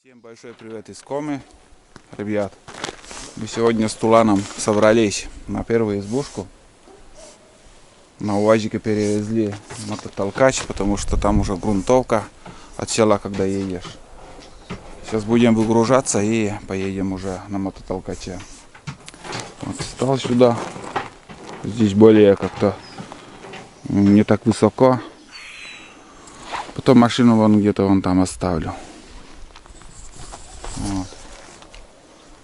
Всем большой привет из Комы, ребят. Мы сегодня с Туланом собрались на первую избушку. На УАЗике перевезли мототолкач, потому что там уже грунтовка от села, когда едешь. Сейчас будем выгружаться и поедем уже на мототолкаче. Вот встал сюда. Здесь более как-то не так высоко. Потом машину вон где-то вон там оставлю. Вот.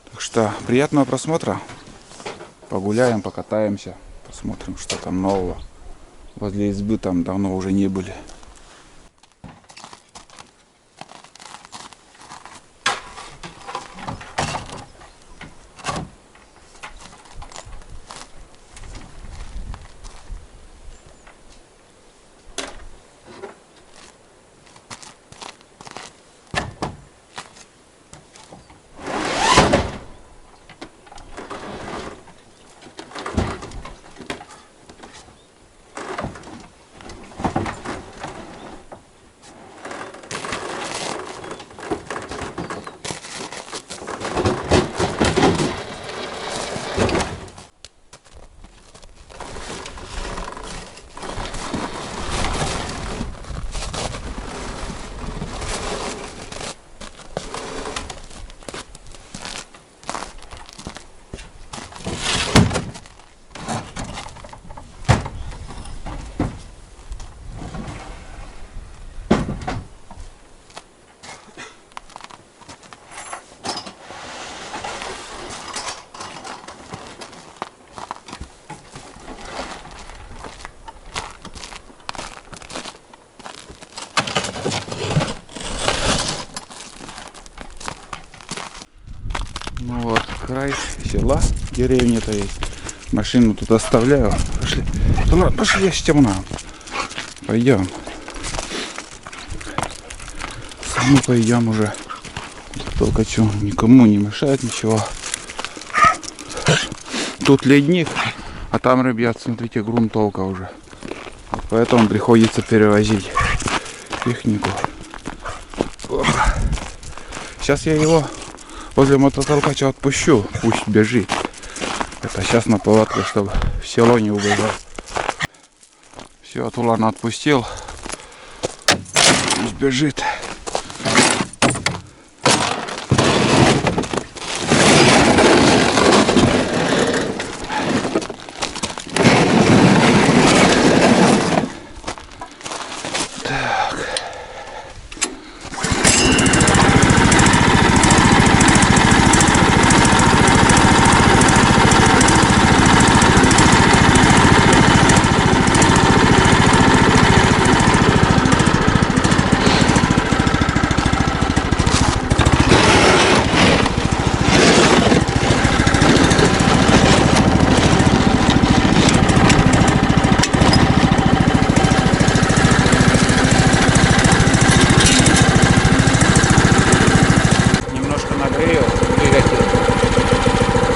Так что приятного просмотра. Погуляем, покатаемся, посмотрим, что там нового. Возле избы там давно уже не были. Ну вот, край села, деревня-то есть. Машину тут оставляю. Пошли. Да ладно, пошли, я темно. Пойдем. Сами пойдем уже. Только что, никому не мешает ничего. Тут ледник, а там, ребят, смотрите, грунтовка уже. Поэтому приходится перевозить технику. Сейчас я его возле мототолкача отпущу, пусть бежит. Это сейчас на поводке, чтобы в село не убежал. Все, Тулана отпустил. Пусть бежит.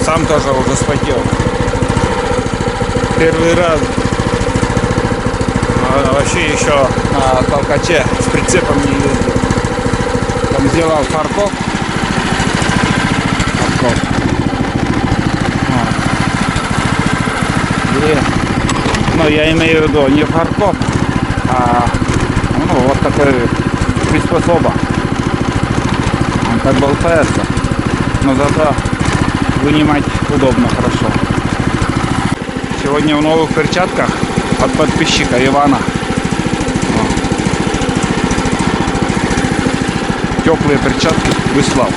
Сам тоже уже спотел. Первый раз. Вообще еще на толкаче с прицепом не ездил. Там сделал фаркоп. Ну, я имею в виду не фаркоп, а вот такой приспособа. Он так болтается, но зато вынимать удобно, хорошо. Сегодня в новых перчатках от подписчика Ивана. Теплые перчатки выслал.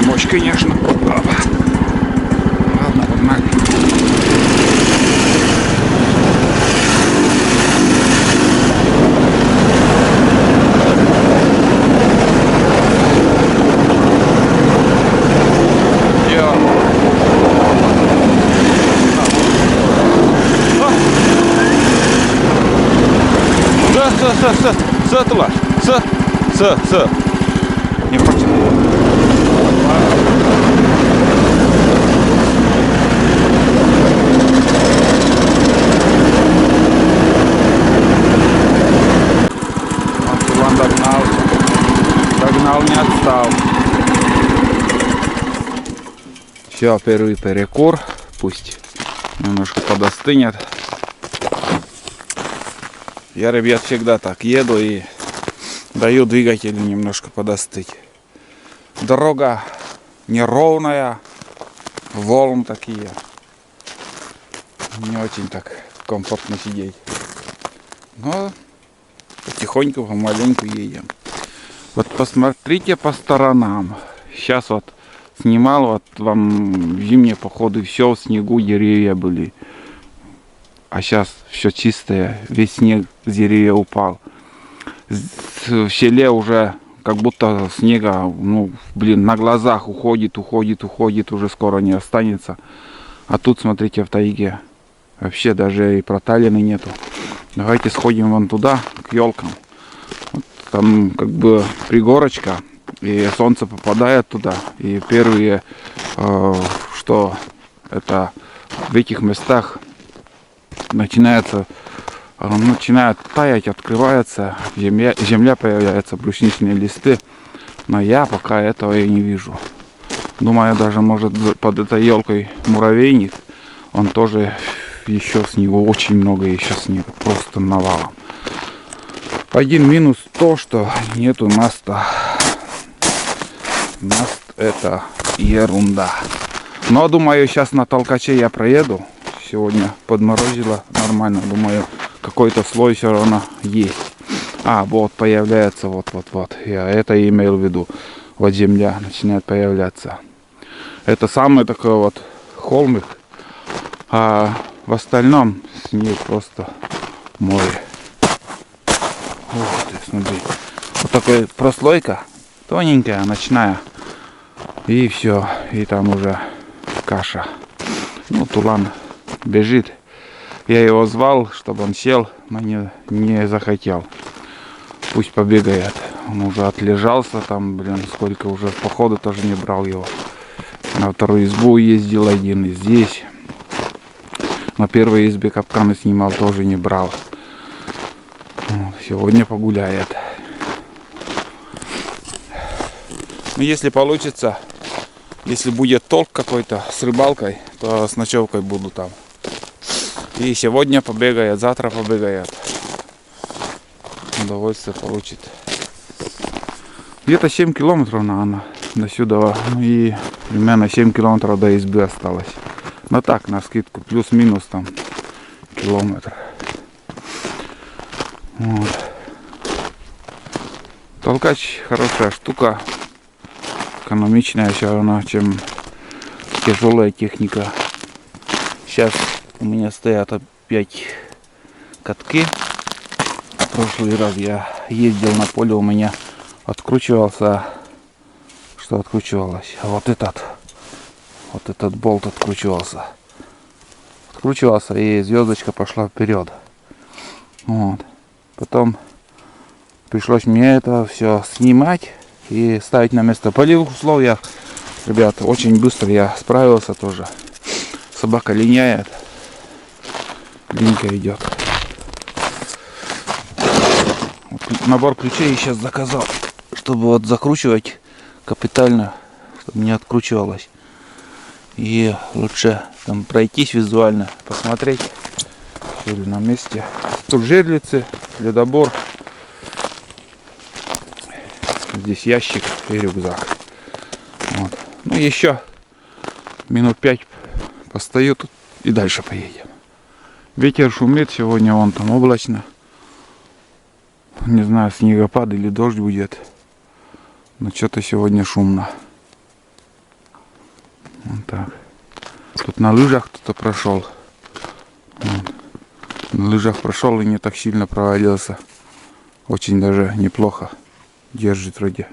Мощь, конечно. Опа. Ладно, погнали. С. Не хочет. отстал. Все, первый перекур. Пусть немножко подостынет. Я, ребят, всегда так еду и даю двигателю немножко подостыть. Дорога неровная, волн такие. Не очень так комфортно сидеть. Но потихоньку, помаленьку едем. Вот посмотрите по сторонам. Сейчас вот снимал, вот вам в зимние походы все в снегу, деревья были. А сейчас все чистое, весь снег с деревьев упал. В селе уже как будто снега, ну, блин, на глазах уходит, уже скоро не останется. А тут, смотрите, в тайге вообще даже и проталины нету. Давайте сходим вон туда, к елкам. Вот там как бы пригорочка, и солнце попадает туда. И первые, что это в этих местах начинает таять, открывается земля появляются, брусничные листы. Но я пока этого и не вижу. Думаю, даже может под этой елкой муравейник. Он тоже еще снегу, очень много еще снега, просто навалом. Один минус то, что нету наста. Наст это ерунда. Но думаю, сейчас на толкаче я проеду. Сегодня подморозило нормально. Думаю, какой-то слой все равно есть. А, вот появляется, вот. Я это имел в виду. Вот земля начинает появляться. Это самый такой вот холмик. А в остальном снег просто море. Вот, смотри. Вот такая прослойка. Тоненькая, ночная. И все. И там уже каша. Ну, Тулан бежит. Я его звал, чтобы он сел, но не захотел. Пусть побегает. Он уже отлежался там, блин, сколько уже в походу тоже не брал его. На вторую избу ездил один, и здесь. На первой избе капканы снимал, тоже не брал. Вот, сегодня погуляет. Ну, если получится, если будет толк какой-то с рыбалкой, то с ночевкой буду там. И сегодня побегает, завтра побегает. Удовольствие получит. Где-то 7 километров, наверное, до сюда. Ну и примерно 7 километров до избы осталось. Но так, на скидку, плюс-минус там километр. Вот. Толкач хорошая штука. Экономичная все равно, чем тяжелая техника. Сейчас у меня стоят опять катки. В прошлый раз я ездил на поле, у меня откручивался. Что откручивалось? А вот этот болт откручивался. Откручивался, и звездочка пошла вперед. Вот. Потом пришлось мне это все снимать и ставить на место. В полевых условиях, ребята, очень быстро я справился тоже. Собака линяет. Линька идет. Вот набор ключей сейчас заказал, чтобы вот закручивать капитально, чтобы не откручивалось. И лучше там пройтись визуально, посмотреть, все ли на месте. Тут жерлицы, ледобор. Здесь ящик и рюкзак. Вот. Ну еще минут 5 постою тут и дальше поедем. Ветер шумит сегодня, вон там облачно. Не знаю, снегопад или дождь будет. Но что-то сегодня шумно. Вот так. Тут на лыжах кто-то прошел. Вот. На лыжах прошел и не так сильно провалился. Очень даже неплохо. Держит вроде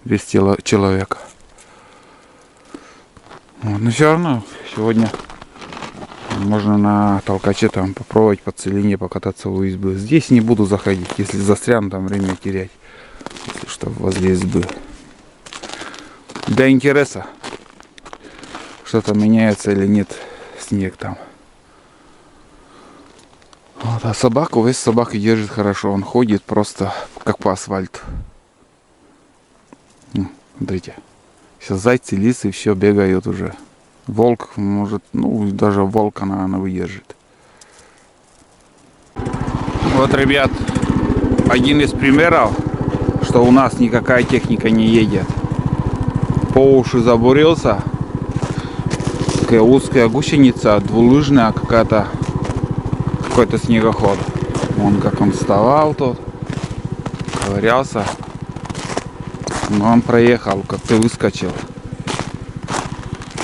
вес тела человека. Вот. Но все равно сегодня можно на толкаче там попробовать по целине покататься у избы. Здесь не буду заходить, если застряну, там время терять. Если что, возле избы. Для интереса, что-то меняется или нет снег там. Вот, а собаку, весь собака держит хорошо. Он ходит просто как по асфальту. Смотрите. Сейчас зайцы, лисы, все бегают уже. Волк может, ну даже волка, наверное, выдержит. Вот, ребят, один из примеров, что у нас никакая техника не едет. По уши забурился. Такая узкая гусеница, двулыжная какая-то, какой-то снегоход. Вон как он вставал тут, ковырялся. Но он проехал, как-то выскочил.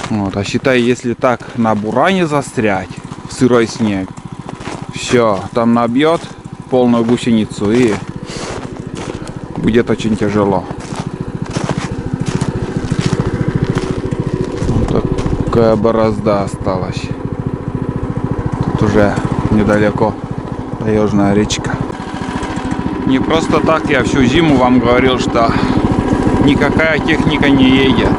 Вот, а считай, если так на буране застрять в сырой снег, все, там набьет полную гусеницу и будет очень тяжело. Вот такая борозда осталась. Тут уже недалеко таежная речка. Не просто так я всю зиму вам говорил, что никакая техника не едет.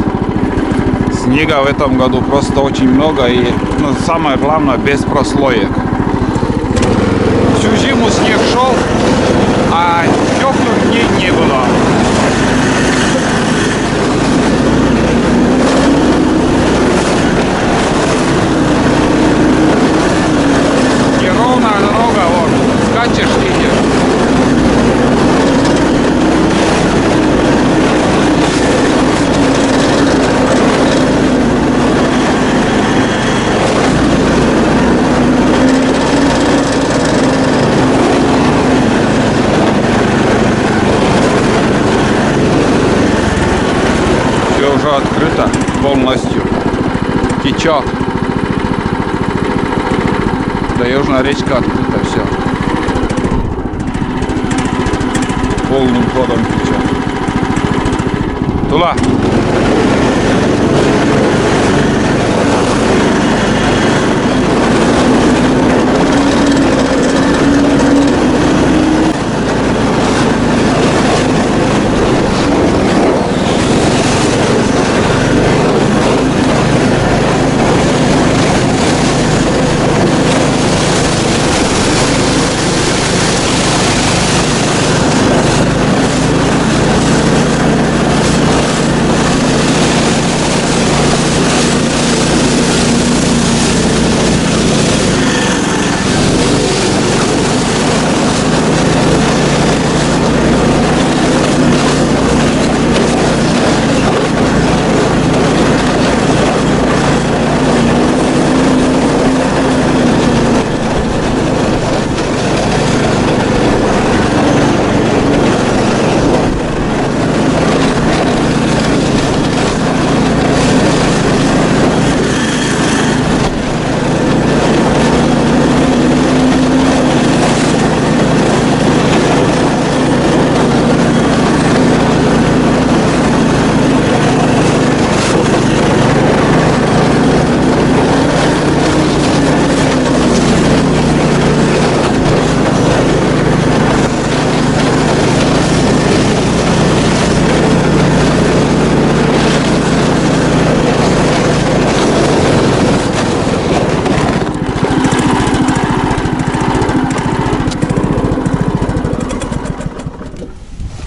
Снега в этом году просто очень много и, ну, самое главное, без прослоек. Всю зиму снег шел, а теплых дней не было. Неровная дорога, вот, скачешь, едешь. Уже открыто полностью, течет. Таежная речка открыта, все полным ходом течет. Туда.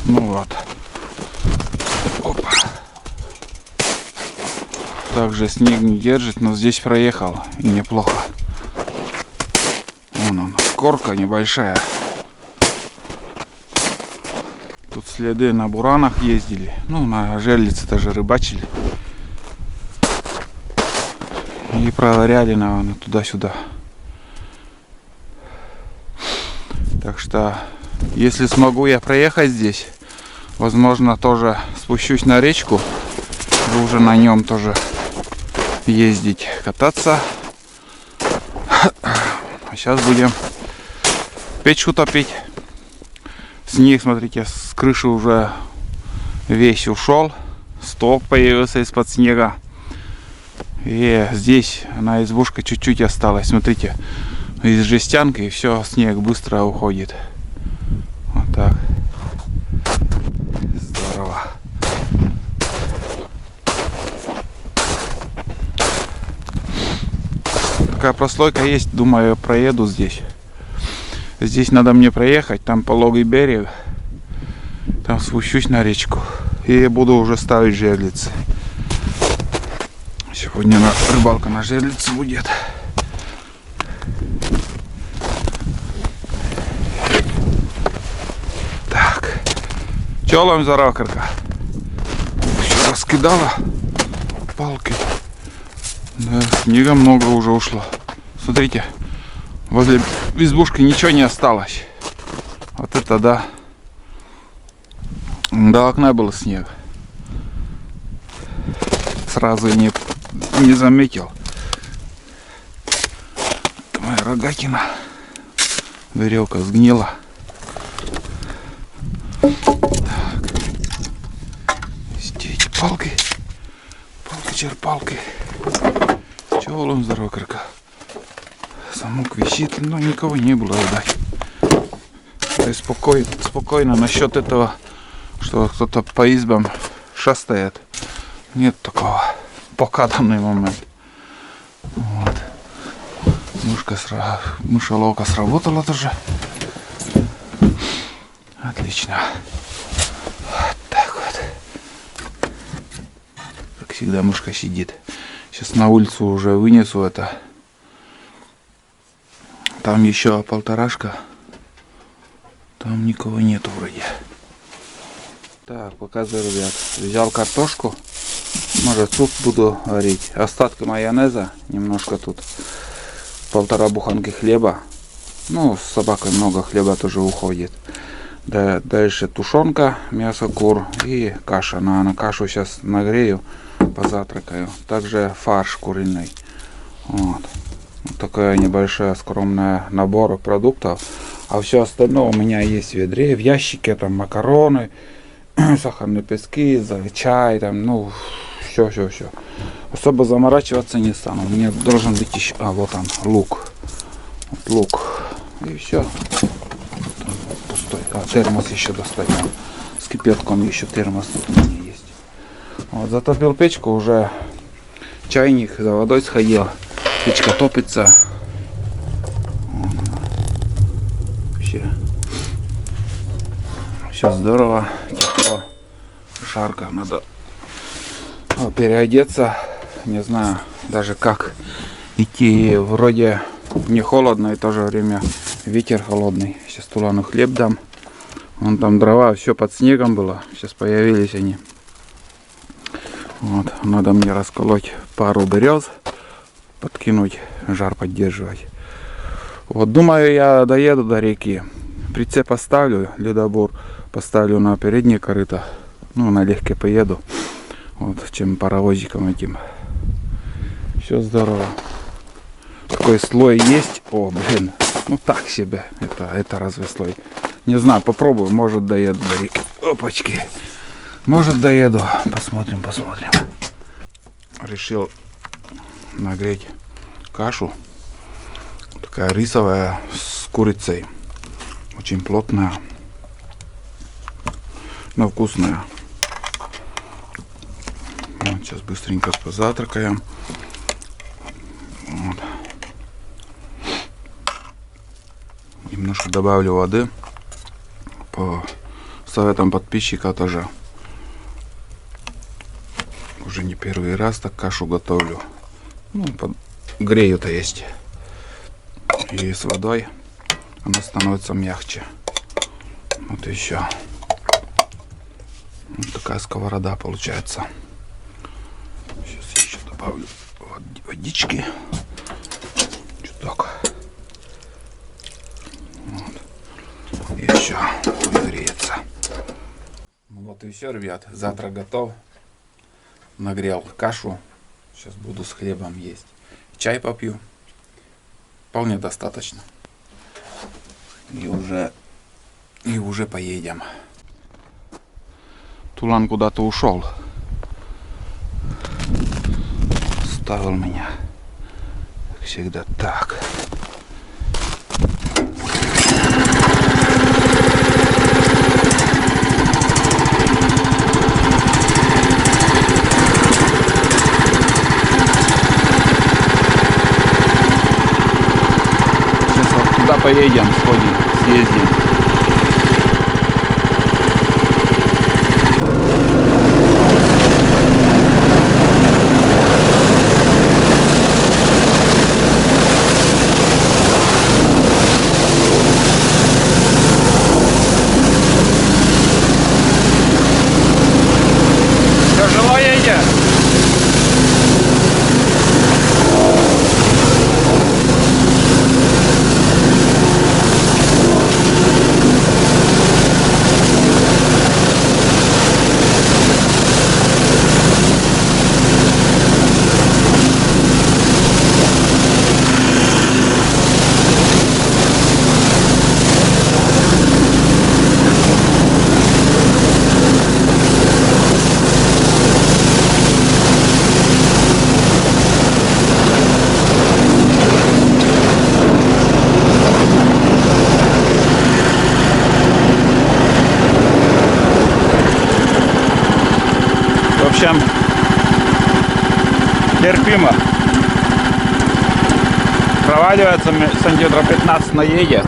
Ну вот. Опа. Также снег не держит, но здесь проехал. И неплохо. Вон он. Корка небольшая. Тут следы на буранах ездили. Ну, на жерлице тоже рыбачили. И проверяли, наверное, туда-сюда. Так что, если смогу я проехать здесь, возможно, тоже спущусь на речку. Буду уже на нем тоже ездить, кататься. А сейчас будем печку топить. Снег, смотрите, с крыши уже весь ушел. Столб появился из-под снега. И здесь на избушке чуть-чуть осталось. Смотрите, из жестянки, и все, снег быстро уходит. Вот так. Здорово. Такая прослойка есть, думаю, проеду здесь. Здесь надо мне проехать, там пологий берег. Там спущусь на речку и буду уже ставить жерлицы. Сегодня рыбалка на жерлице будет. Так. Че ловим за ракорка? Все раскидала палки. Да, снега много уже ушло. Смотрите, возле избушки ничего не осталось. Вот это да. До окна было снег. Сразу не заметил. Это моя рогатина. Веревка сгнила. Так. Эти палки. Палки-черпалки. Чего лом за рокерка? Замок висит, но никого не было, видать. То есть спокойно насчет этого, что кто-то по избам шастает. Нет такого. Пока данный момент. Вот. Мышеловка сработала тоже. Отлично. Вот так вот. Как всегда мышка сидит. Сейчас на улицу уже вынесу это. Там еще полторашка. Там никого нету вроде. Так, показываю, ребят. Взял картошку. Может, суп буду варить. Остатки майонеза. Немножко тут. 1,5 буханки хлеба. Ну, с собакой много хлеба тоже уходит. Дальше тушенка, мясо кур и каша. На кашу сейчас нагрею, позавтракаю. Также фарш куриный. Вот. Такая небольшая скромная набор продуктов. А все остальное у меня есть в ведре, в ящике. Там макароны, сахарные пески, чай, там, ну, все. Особо заморачиваться не стану. У меня должен быть еще... А, вот он, лук. Вот лук. И все. Пустой. А, термос еще достать. С кипятком еще термос тут у меня есть. Вот, затопил печку, уже чайник, за водой сходил. Печка топится. Вообще. Все здорово. Тепло. Жарко. Надо переодеться. Не знаю даже как идти. Вроде не холодно, и в то же время ветер холодный. Сейчас Тулану хлеб дам. Вон там дрова, все под снегом было. Сейчас появились они. Вот. Надо мне расколоть пару берез. Подкинуть, жар поддерживать. Вот, думаю, я доеду до реки. Прицеп поставлю, ледобур поставлю на переднее корыто. Ну, налегке поеду. Вот, чем паровозиком этим. Все здорово. Такой слой есть. О, блин. Ну так себе. Это разве слой? Не знаю, попробую. Может, доеду до реки. Опачки. Может, доеду. Посмотрим. Решил нагреть кашу. Такая рисовая с курицей. Очень плотная. Но вкусная. Вот, сейчас быстренько позавтракаем. Вот. Немножко добавлю воды. По советам подписчика тоже. Уже не первый раз так кашу готовлю. Ну, грею-то есть. И с водой она становится мягче. Вот еще. Вот такая сковорода получается. Сейчас еще добавлю водички. Чуток. Вот. И еще греется. Вот и все, ребят. Завтрак готов. Нагрел кашу. Сейчас буду с хлебом есть. Чай попью. Вполне достаточно. И уже поедем. Тулан куда-то ушел. Ставил меня. Как всегда так. Туда поедем, съездим. общем, терпимо. Проваливается сантиметров 15 наедет.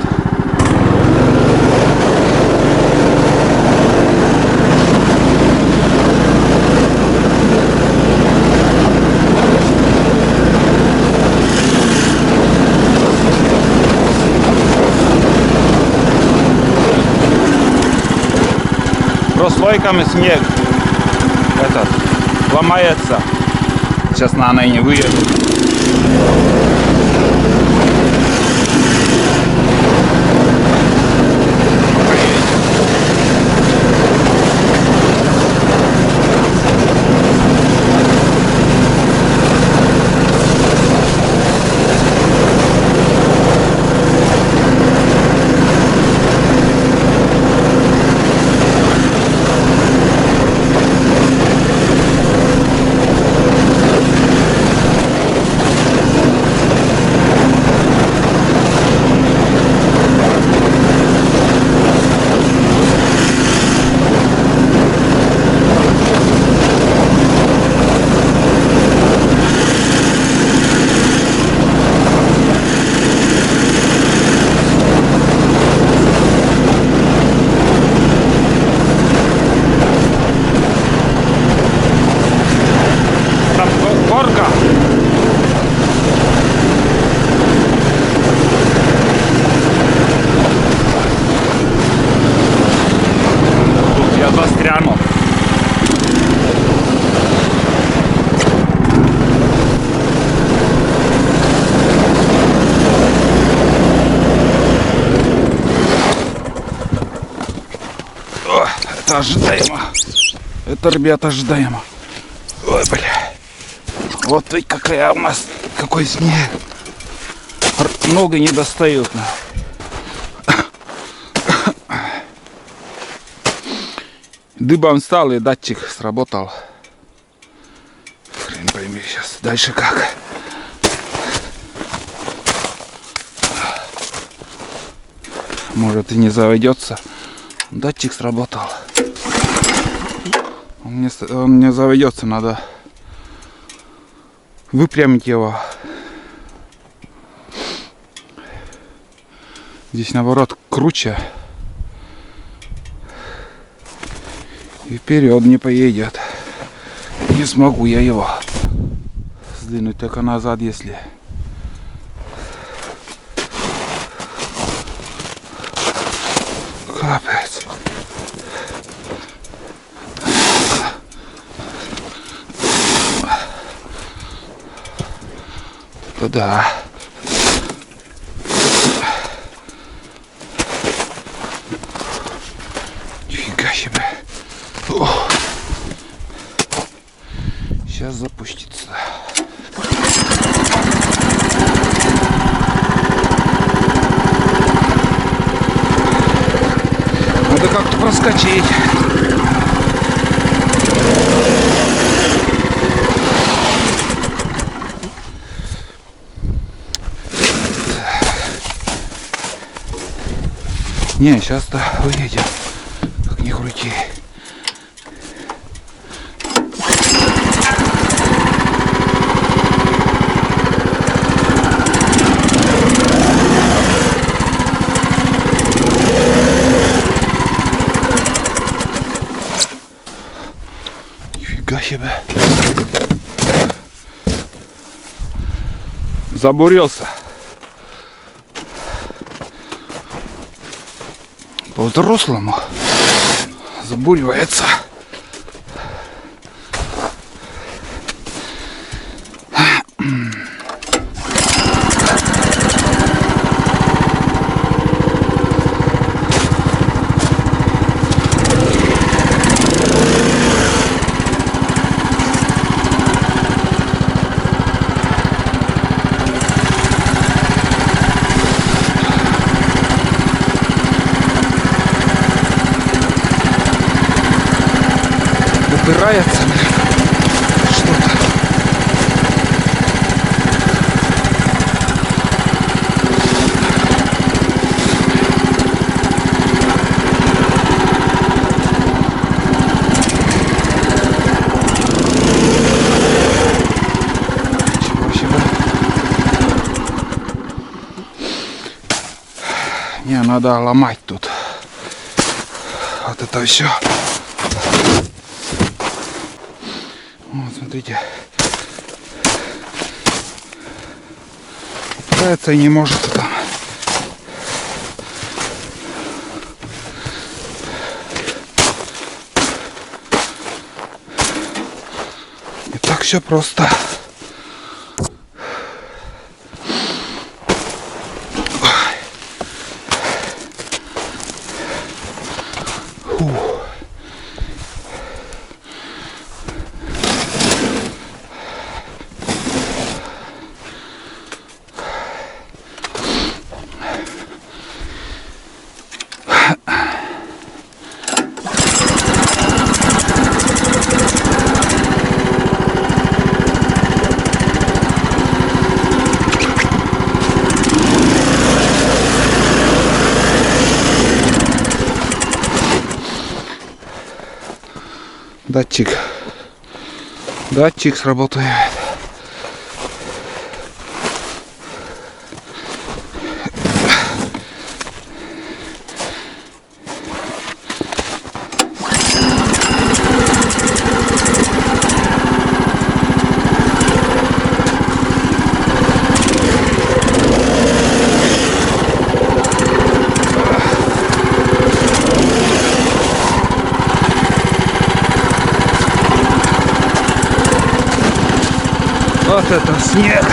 Прослойками снег этот ломается. Сейчас на она и не выеду. Это ожидаемо. Это, ребята, ожидаемо. Ой, бля. Вот ведь какая у нас, какой снег. Много не достают. Дыбом стал и датчик сработал. Хрен пойми сейчас. Дальше как. Может и не заведется. Датчик сработал. Он не заведется, надо выпрямить его. Здесь наоборот круче. И вперед не поедет. Не смогу я его сдвинуть только назад, если. Капец. Да. Нифига себе. Ох. Сейчас запустится. Надо как-то проскочить. Не, сейчас-то выедем, как ни крути. Нифига себе. Забурился. По-взрослому забуривается. Упирается что-то. надо ломать тут. Вот это все. Вот, смотрите. Опускается и не может там. Не так все просто. Датчик сработает. Вот это снег!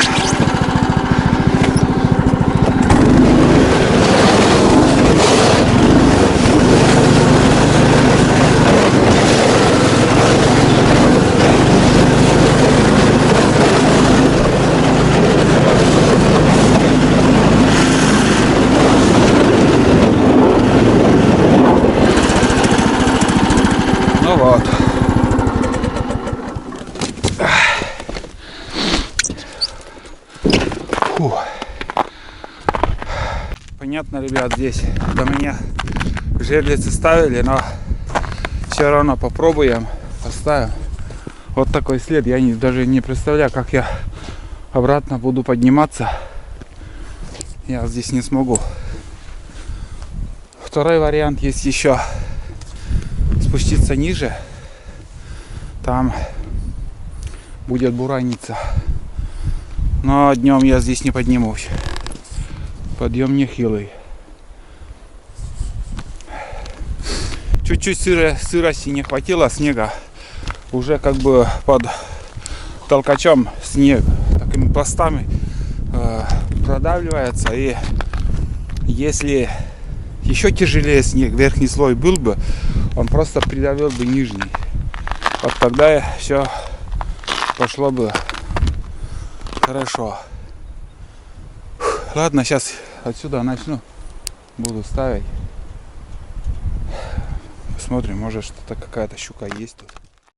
Ну вот. Фу. Понятно, ребят, здесь до меня жерлицы ставили, но все равно попробуем, поставим. Вот такой след. Я даже не представляю, как я обратно буду подниматься. Я здесь не смогу. Второй вариант есть еще. Спуститься ниже. Там будет бураниться. Но днем я здесь не поднимусь. Подъем нехилый. Чуть-чуть сырости не хватило, снега. Уже как бы под толкачом снег такими пластами продавливается. И если еще тяжелее снег, верхний слой был бы, он просто придавил бы нижний. Вот тогда все пошло бы хорошо. Ладно, сейчас отсюда начну. Буду ставить. Посмотрим, может что-то какая-то щука есть тут.